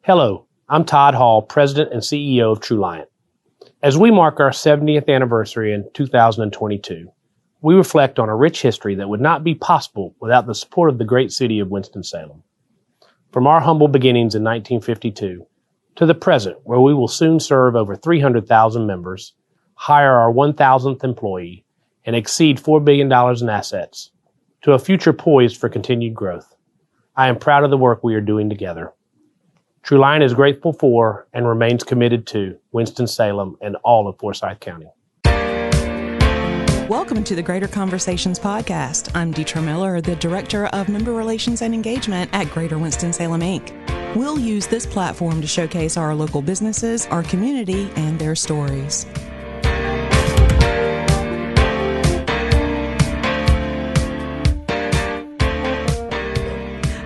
Hello, I'm Todd Hall, President and CEO of TrueLiant. As we mark our 70th anniversary in 2022, we reflect on a rich history that would not be possible without the support of the great city of Winston-Salem. From our humble beginnings in 1952 to the present, where we will soon serve over 300,000 members, hire our 1,000th employee, and exceed $4 billion in assets, to a future poised for continued growth. I am proud of the work we are doing together. TrueLiant is grateful for and remains committed to Winston-Salem and all of Forsyth County. Welcome to the Greater Conversations podcast. I'm Deetra Miller, the Director of Member Relations and Engagement at Greater Winston-Salem, Inc. We'll use this platform to showcase our local businesses, our community, and their stories.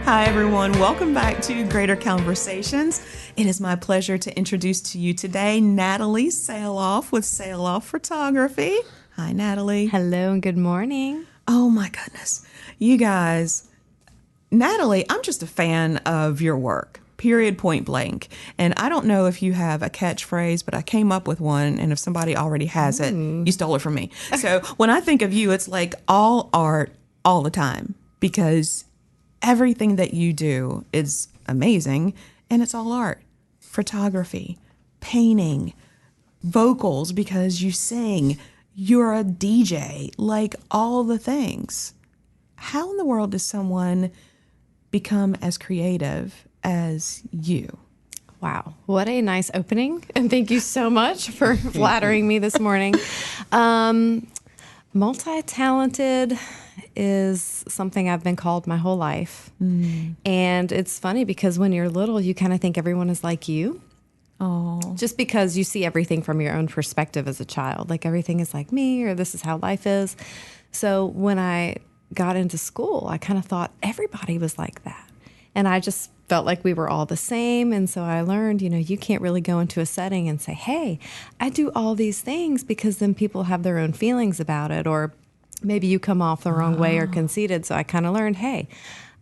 Hi, everyone. Welcome back to Greater Conversations. It is my pleasure to introduce to you today Natalie Sahloff with Sail Off Photography. Hi, Natalie. Hello and good morning. Oh, my goodness. You guys, Natalie, I'm just a fan of your work, period, point blank. And I don't know if you have a catchphrase, but I came up with one. And if somebody already has it, you stole it from me. So when I think of you, it's like all art all the time, because everything that you do is amazing, and it's all art. Photography, painting, vocals because you sing, you're a DJ, like all the things. How in the world does someone become as creative as you? Wow, what a nice opening, and thank you so much for flattering me this morning. Multi-talented is something I've been called my whole life. And it's funny because when you're little, you kind of think everyone is like you. Oh. Just because you see everything from your own perspective as a child. Like everything is like me, or this is how life is. So when I got into school, I kind of thought everybody was like that. And I just felt like we were all the same. And so I learned, you can't really go into a setting and say, hey, I do all these things, because then people have their own feelings about it, or maybe you come off the wrong way or conceited. So I kind of learned, hey,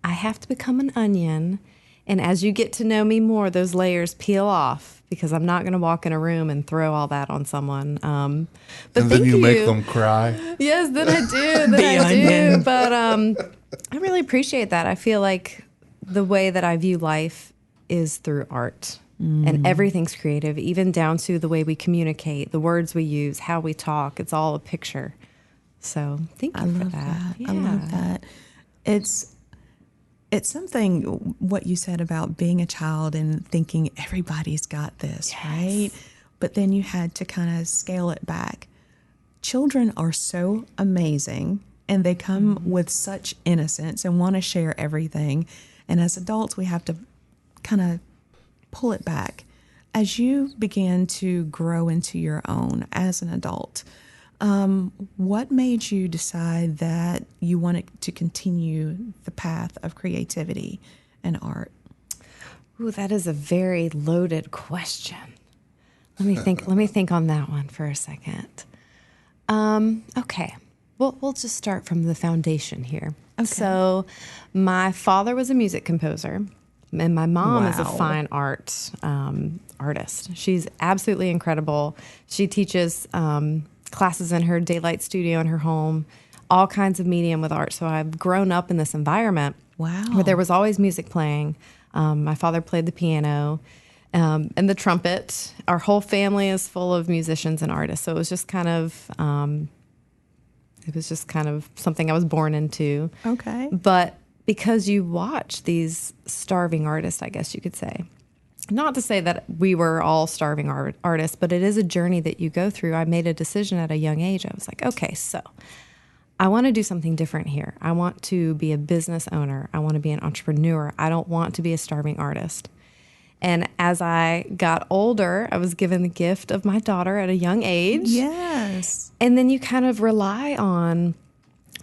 I have to become an onion. And as you get to know me more, those layers peel off, because I'm not going to walk in a room and throw all that on someone. But and then you make them cry. Yes, then I do. Then I do. But I really appreciate that. I feel like the way that I view life is through art. And everything's creative, even down to the way we communicate, the words we use, how we talk. It's all a picture. So thank you for that. Yeah. I love that. It's something, what you said about being a child and thinking everybody's got this, yes, right? But then you had to kind of scale it back. Children are so amazing, and they come with such innocence and want to share everything. And as adults, we have to kind of pull it back. As you began to grow into your own as an adult, what made you decide that you wanted to continue the path of creativity and art? Ooh, that is a very loaded question. Let me think on that one for a second. Okay. We'll just start from the foundation here. Okay. So my father was a music composer, and my mom is a fine art artist. She's absolutely incredible. She teaches classes in her daylight studio in her home, all kinds of medium with art. So I've grown up in this environment where there was always music playing. My father played the piano and the trumpet. Our whole family is full of musicians and artists. So it was just kind of something I was born into. Okay. But because you watch these starving artists, I guess you could say, not to say that we were all starving artists, but it is a journey that you go through. I made a decision at a young age. I was like, okay, so I want to do something different here. I want to be a business owner. I want to be an entrepreneur. I don't want to be a starving artist. And as I got older, I was given the gift of my daughter at a young age. Yes. And then you kind of rely on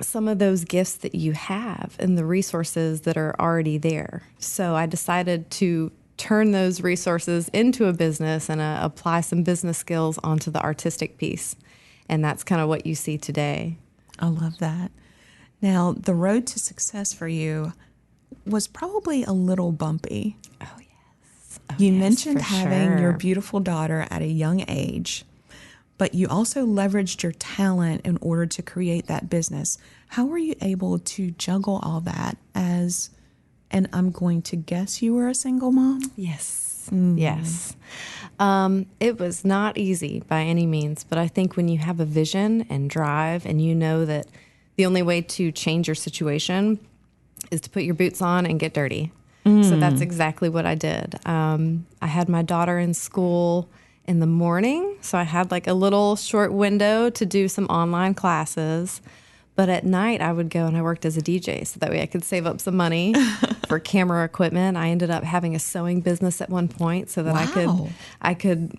some of those gifts that you have and the resources that are already there. So I decided to turn those resources into a business and apply some business skills onto the artistic piece. And that's kind of what you see today. I love that. Now, the road to success for you was probably a little bumpy. Oh, yes. You mentioned having your beautiful daughter at a young age, but you also leveraged your talent in order to create that business. How were you able to juggle all that and I'm going to guess you were a single mom? Yes. Yes. It was not easy by any means, but I think when you have a vision and drive and you know that the only way to change your situation is to put your boots on and get dirty. So that's exactly what I did. I had my daughter in school in the morning, so I had like a little short window to do some online classes. But at night, I would go and I worked as a DJ, so that way I could save up some money for camera equipment. I ended up having a sewing business at one point, so that I could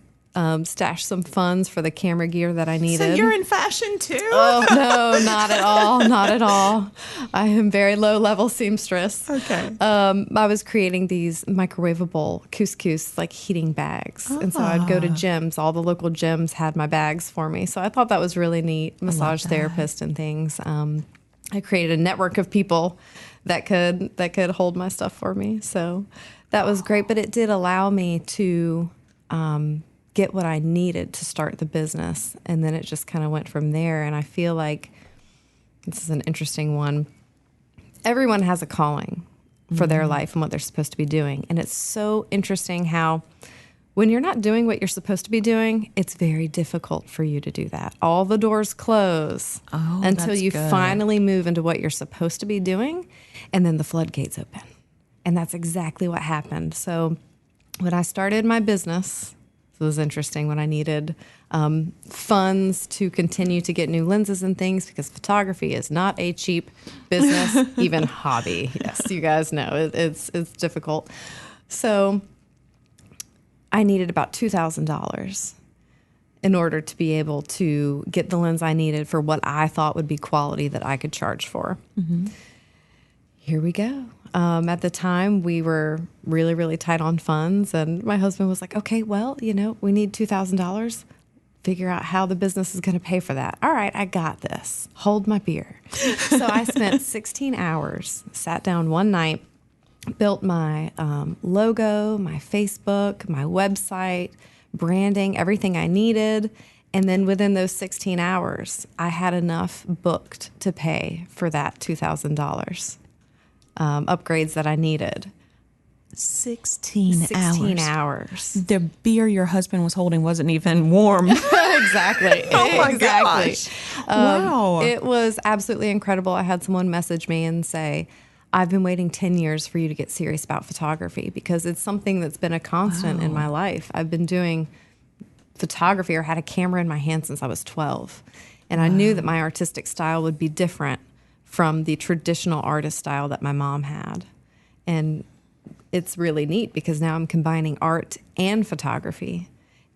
stash some funds for the camera gear that I needed. So you're in fashion too? Oh, no, not at all. Not at all. I am very low-level seamstress. Okay. I was creating these microwavable couscous, like heating bags. And so I'd go to gyms. All the local gyms had my bags for me. So I thought that was really neat. Massage therapist and things. I created a network of people that could hold my stuff for me. So that was great. But it did allow me to get what I needed to start the business. And then it just kind of went from there. And I feel like this is an interesting one. Everyone has a calling for their life and what they're supposed to be doing. And it's so interesting how when you're not doing what you're supposed to be doing, it's very difficult for you to do that. All the doors close until you finally move into what you're supposed to be doing. And then the floodgates open. And that's exactly what happened. So when I started my business, it was interesting when I needed funds to continue to get new lenses and things, because photography is not a cheap business, even hobby. Yes, you guys know it's difficult. So I needed about $2,000 in order to be able to get the lens I needed for what I thought would be quality that I could charge for. Here we go. At the time, we were really, really tight on funds, and my husband was like, okay, well, we need $2,000. Figure out how the business is going to pay for that. All right, I got this. Hold my beer. So I spent 16 hours, sat down one night, built my logo, my Facebook, my website, branding, everything I needed. And then within those 16 hours, I had enough booked to pay for that $2,000. Upgrades that I needed. 16 hours. The beer your husband was holding wasn't even warm. Exactly. Oh my gosh. Wow. It was absolutely incredible. I had someone message me and say, I've been waiting 10 years for you to get serious about photography, because it's something that's been a constant in my life. I've been doing photography or had a camera in my hand since I was 12. And I knew that my artistic style would be different from the traditional artist style that my mom had. And it's really neat because now I'm combining art and photography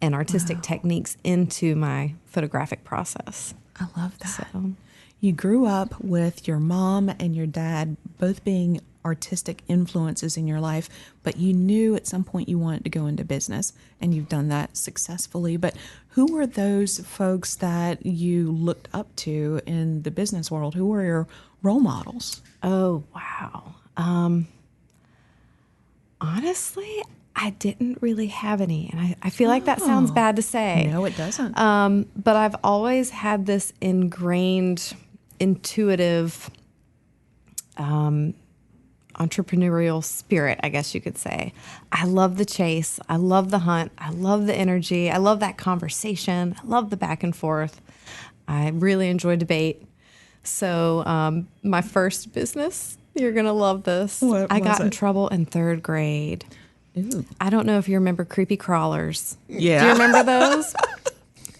and artistic techniques into my photographic process. I love that. So, you grew up with your mom and your dad both being artistic influences in your life, but you knew at some point you wanted to go into business, and you've done that successfully. But who were those folks that you looked up to in the business world? Who were your role models? Oh, wow. Honestly, I didn't really have any. And I feel like that sounds bad to say. No, it doesn't. But I've always had this ingrained, intuitive, entrepreneurial spirit, I guess you could say. I love the chase. I love the hunt. I love the energy. I love that conversation. I love the back and forth. I really enjoy debate. So my first business, you're going to love this. I got in trouble in 3rd grade. Ooh. I don't know if you remember creepy crawlers. Yeah. Do you remember those?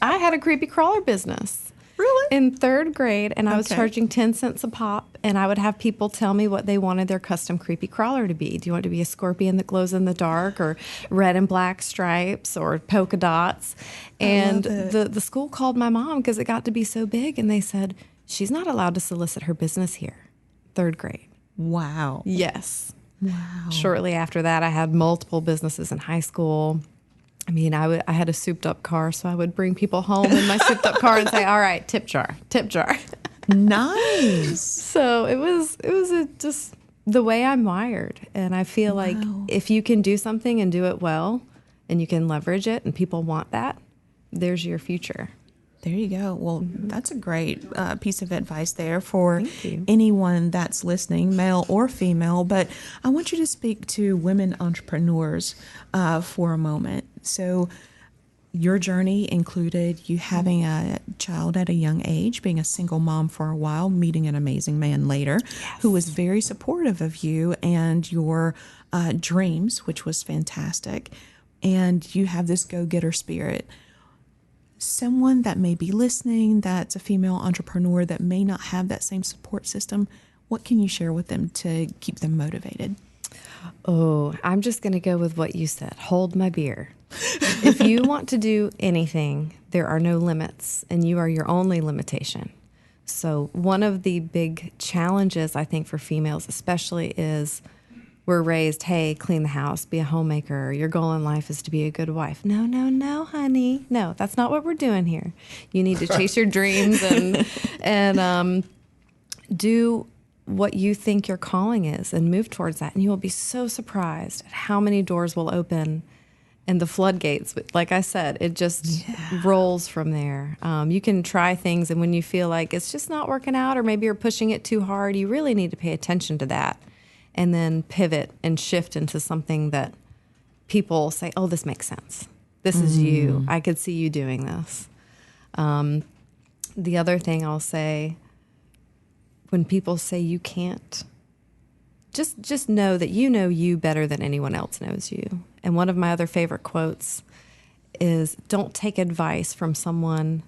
I had a creepy crawler business. Really? In 3rd grade, and I was charging 10 cents a pop, and I would have people tell me what they wanted their custom creepy crawler to be. Do you want it to be a scorpion that glows in the dark, or red and black stripes, or polka dots? And the school called my mom because it got to be so big, and they said, she's not allowed to solicit her business here. 3rd grade. Wow. Yes. Wow. Shortly after that, I had multiple businesses in high school. I mean, I had a souped-up car, so I would bring people home in my souped-up car and say, all right, tip jar. Nice. So it was just the way I'm wired. And I feel like if you can do something and do it well and you can leverage it and people want that, there's your future. There you go. Well, that's a great piece of advice there for anyone that's listening, male or female. But I want you to speak to women entrepreneurs for a moment. So your journey included you having a child at a young age, being a single mom for a while, meeting an amazing man later who was very supportive of you and your dreams, which was fantastic. And you have this go-getter spirit. Someone that may be listening that's a female entrepreneur that may not have that same support system, what can you share with them to keep them motivated? Oh, I'm just going to go with what you said. Hold my beer. If you want to do anything, there are no limits, and you are your only limitation. So one of the big challenges, I think, for females especially is we're raised, hey, clean the house, be a homemaker. Your goal in life is to be a good wife. No, honey. No, that's not what we're doing here. You need to chase your dreams and do what you think your calling is and move towards that. And you will be so surprised at how many doors will open and the floodgates. Like I said, it just rolls from there. You can try things, and when you feel like it's just not working out or maybe you're pushing it too hard, you really need to pay attention to that. And then pivot and shift into something that people say, oh, this makes sense. This is you. I could see you doing this. The other thing I'll say, when people say you can't, just know that you know you better than anyone else knows you. And one of my other favorite quotes is, don't take advice from someone,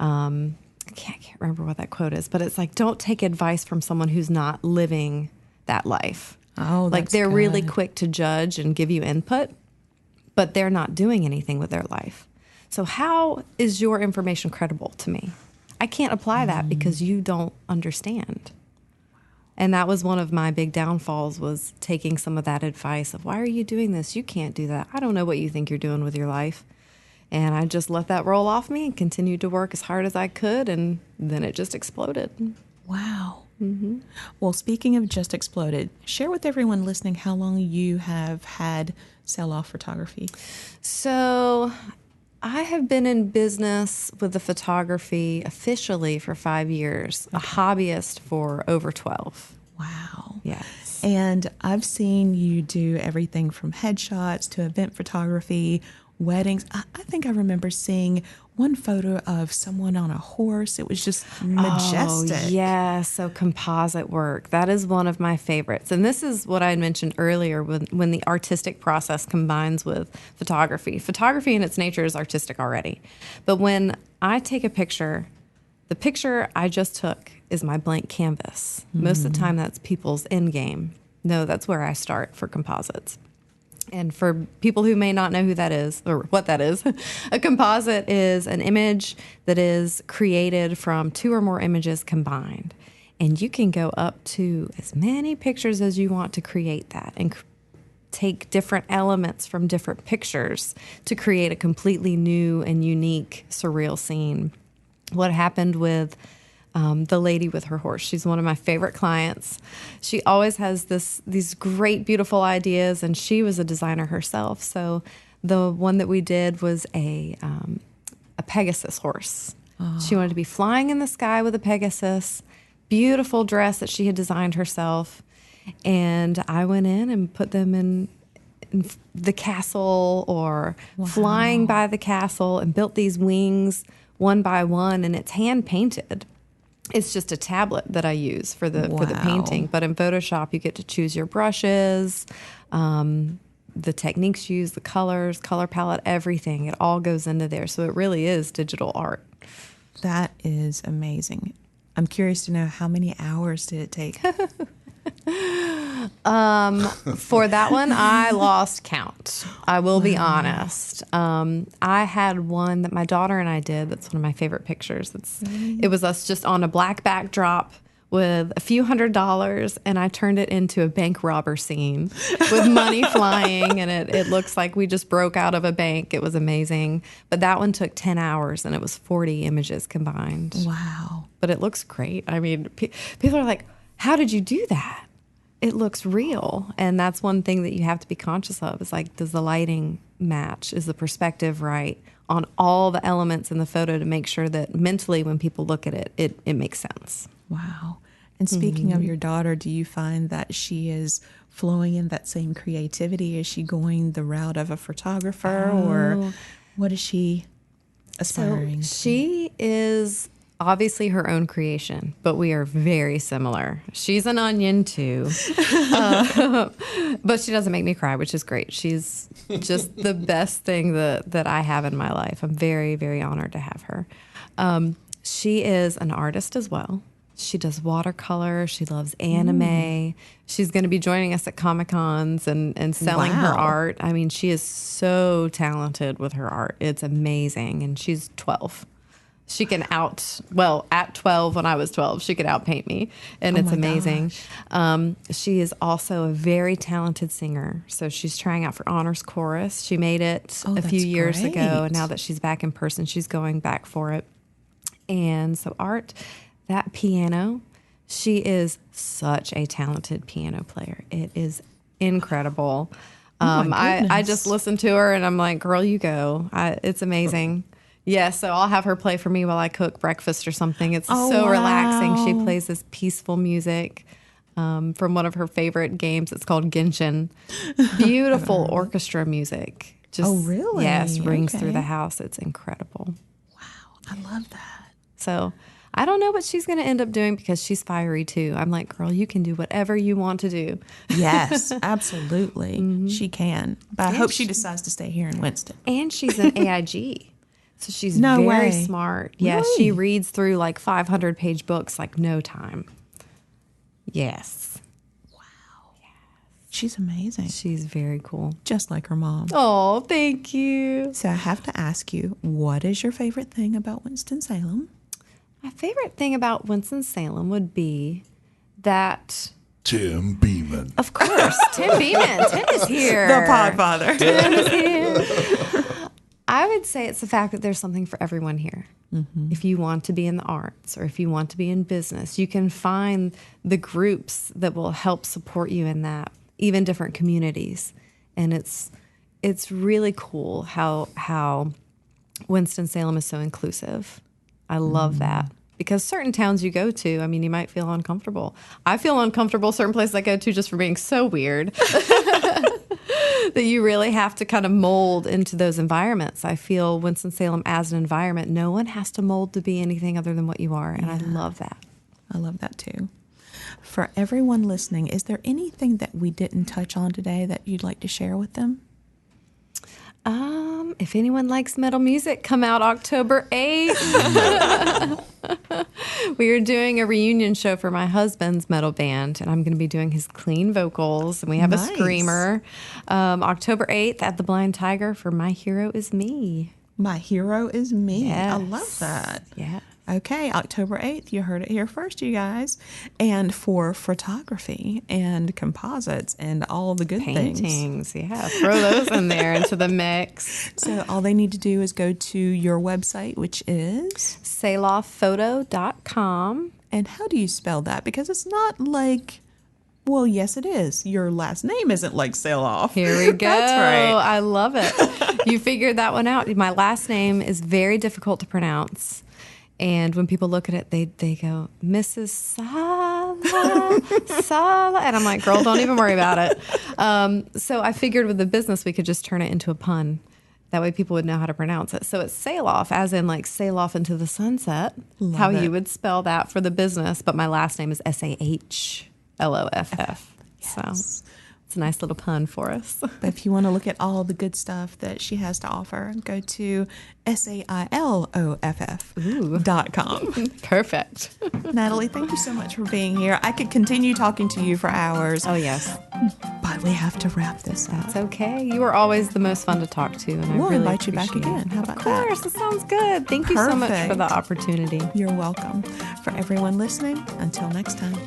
I can't remember what that quote is, but it's like, don't take advice from someone who's not living that life. Oh, that's like they're good. really quick to judge and give you input, but they're not doing anything with their life. So how is your information credible to me? I can't apply that because you don't understand. And that was one of my big downfalls, was taking some of that advice of, why are you doing this? You can't do that. I don't know what you think you're doing with your life. And I just let that roll off me and continued to work as hard as I could, and then it just exploded. Wow. Well, speaking of just exploded, share with everyone listening how long you have had Sail Off Photography. So I have been in business with the photography officially for 5 years, a hobbyist for over 12. Wow. Yes. And I've seen you do everything from headshots to event photography, weddings. I think I remember seeing one photo of someone on a horse. It was just majestic. Oh, yeah. So composite work, that is one of my favorites. And this is what I had mentioned earlier, when the artistic process combines with photography. Photography in its nature is artistic already. But when I take a picture, the picture I just took is my blank canvas. Most of the time that's people's end game. No, that's where I start for composites. And for people who may not know who that is or what that is, a composite is an image that is created from 2 or more images combined. And you can go up to as many pictures as you want to create that, and take different elements from different pictures to create a completely new and unique surreal scene. What happened with the lady with her horse. She's one of my favorite clients. She always has these great, beautiful ideas, and she was a designer herself. So the one that we did was a Pegasus horse. Oh. She wanted to be flying in the sky with a Pegasus, beautiful dress that she had designed herself. And I went in and put them in the castle, or flying by the castle, and built these wings one by one, and it's hand painted. It's just a tablet that I use for the painting. But in Photoshop, you get to choose your brushes, the techniques used, the colors, color palette, everything. It all goes into there. So it really is digital art. That is amazing. I'm curious to know, how many hours did it take? For that one, I lost count. I will be honest. I had one that my daughter and I did. That's one of my favorite pictures. It was us just on a black backdrop with a few $100s, and I turned it into a bank robber scene with money flying, and it looks like we just broke out of a bank. It was amazing. But that one took 10 hours, and it was 40 images combined. Wow. But it looks great. I mean, people are like, how did you do that? it looks real. And that's one thing that you have to be conscious of is like, does the lighting match? Is the perspective right on all the elements in the photo to make sure that mentally when people look at it, it makes sense. Wow. And speaking of your daughter, do you find that she is flowing in that same creativity? Is she going the route of a photographer or what is she aspiring So she is obviously her own creation, but we are very similar. She's an onion too, but she doesn't make me cry, which is great. She's just the best thing that I have in my life. I'm very, very honored to have her. She is an artist as well. She does watercolor. She loves anime. She's going to be joining us at Comic-Cons and selling her art. I mean, she is so talented with her art. It's amazing. And she's 12. She can at 12, when I was 12, she could outpaint me. And it's amazing. She is also a very talented singer. So she's trying out for honors chorus. She made it a few years ago. And now that she's back in person, she's going back for it. And so art, that piano, she is such a talented piano player. It is incredible. I just listen to her and I'm like, girl, you go. It's amazing. Yeah, so I'll have her play for me while I cook breakfast or something. It's so relaxing. She plays this peaceful music from one of her favorite games. It's called Genshin. Beautiful orchestra music. Just, really? Yes, rings through the house. It's incredible. Wow, I love that. So I don't know what she's going to end up doing because she's fiery too. I'm like, girl, you can do whatever you want to do. Yes, absolutely. She can. But I hope she decides to stay here in Winston. And she's an AIG. So she's very smart. Really? Yeah, she reads through like 500-page books like no time. Yes. Wow. Yes. She's amazing. She's very cool. Just like her mom. Oh, thank you. So I have to ask you, what is your favorite thing about Winston-Salem? My favorite thing about Winston-Salem would be that... Tim Beeman. Of course, Tim Beeman. Tim is here. The Podfather. Tim is here. I would say it's the fact that there's something for everyone here. Mm-hmm. If you want to be in the arts or if you want to be in business, you can find the groups that will help support you in that, even different communities. And it's really cool how Winston-Salem is so inclusive. I love that. Because certain towns you go to, I mean, you might feel uncomfortable. I feel uncomfortable certain places I go to just for being so weird. That you really have to kind of mold into those environments. I feel Winston-Salem as an environment, no one has to mold to be anything other than what you are. And I love that. I love that too. For everyone listening, is there anything that we didn't touch on today that you'd like to share with them? If anyone likes metal music, come out October 8th. We are doing a reunion show for my husband's metal band, and I'm going to be doing his clean vocals, and we have a screamer. October 8th at the Blind Tiger for My Hero Is Me. My Hero Is Me. Yes. I love that. Yeah. Okay, October 8th. You heard it here first, you guys. And for photography and composites and all the good paintings, yeah, throw those in there into the mix. So all they need to do is go to your website, which is sailoffphoto.com. And how do you spell that? Because it's not like, well, yes, it is. Your last name isn't like Sail Off. Here we go. That's right. I love it. You figured that one out. My last name is very difficult to pronounce. And when people look at it, they go, Mrs. Sala. And I'm like, girl, don't even worry about it. So I figured with the business, we could just turn it into a pun. That way people would know how to pronounce it. So it's Sail Off, as in like sail off into the sunset. Love how it. you would spell that for the business. But my last name is Sahloff. Yes. So it's a nice little pun for us. But if you want to look at all the good stuff that she has to offer, go to SAILOFF.com. Perfect. Natalie, thank you so much for being here. I could continue talking to you for hours. Oh, yes. But we have to wrap this up. It's okay. You were always the most fun to talk to. And We'll I really invite you back appreciate again. it. How about Of that? course. That sounds good. Thank you so much for Perfect. the opportunity. You're welcome. For everyone listening, until next time.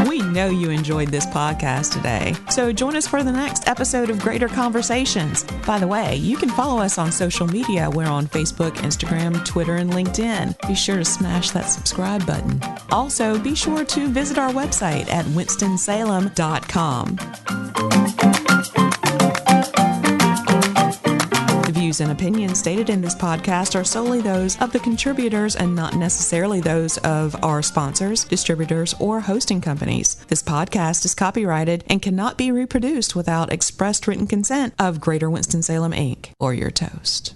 We know you enjoyed this podcast today. So join us for the next episode of Greater Conversations. By the way, you can follow us on social media. We're on Facebook, Instagram, Twitter, and LinkedIn. Be sure to smash that subscribe button. Also, be sure to visit our website at Winston-Salem.com. The views and opinions stated in this podcast are solely those of the contributors and not necessarily those of our sponsors, distributors, or hosting companies. This podcast is copyrighted and cannot be reproduced without expressed written consent of Greater Winston-Salem, Inc. or your toast.